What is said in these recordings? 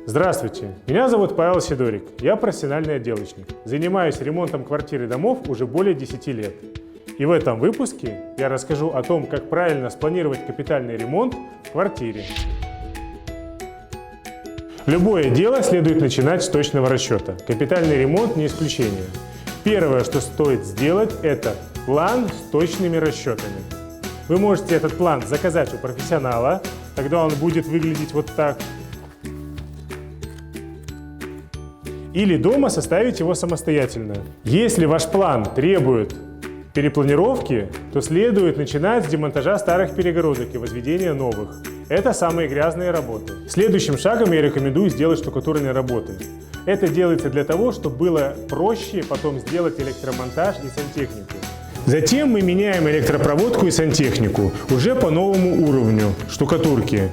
Здравствуйте, меня зовут Павел Сидорик, я профессиональный отделочник. Занимаюсь ремонтом квартир и домов уже более 10 лет. И в этом выпуске я расскажу о том, как правильно спланировать капитальный ремонт в квартире. Любое дело следует начинать с точного расчета. Капитальный ремонт не исключение. Первое, что стоит сделать, это план с точными расчетами. Вы можете этот план заказать у профессионала, тогда он будет выглядеть вот так. Или дома составить его самостоятельно. Если ваш план требует перепланировки, то следует начинать с демонтажа старых перегородок и возведения новых. Это самые грязные работы. Следующим шагом я рекомендую сделать штукатурные работы. Это делается для того, чтобы было проще потом сделать электромонтаж и сантехнику. Затем мы меняем электропроводку и сантехнику уже по новому уровню штукатурки.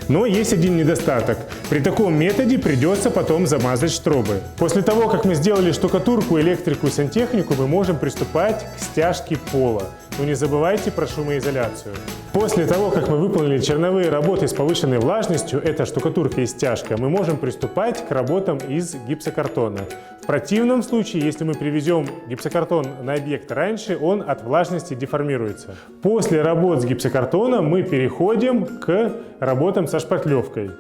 Но есть один недостаток. При таком методе придется потом замазать штробы. После того, как мы сделали штукатурку, электрику и сантехнику, мы можем приступать к стяжке пола. Но не забывайте про шумоизоляцию. После того, как мы выполнили черновые работы с повышенной влажностью, это штукатурка и стяжка, мы можем приступать к работам из гипсокартона. В противном случае, если мы привезем гипсокартон на объект раньше, он от влажности деформируется. После работ с гипсокартоном мы переходим к работам со шпатлевкой.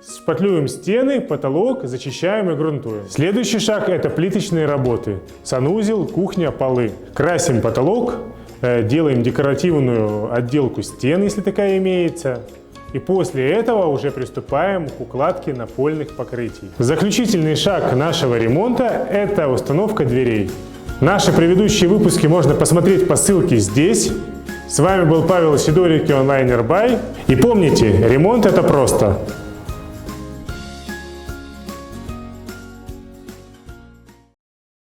Шпатлюем стены, потолок, зачищаем и грунтуем. Следующий шаг – это плиточные работы. Санузел, кухня, полы. Красим потолок, делаем декоративную отделку стен, если такая имеется. И после этого уже приступаем к укладке напольных покрытий. Заключительный шаг нашего ремонта – это установка дверей. Наши предыдущие выпуски можно посмотреть по ссылке здесь. С вами был Павел Сидорик и онлайн-Бай. И помните, ремонт – это просто.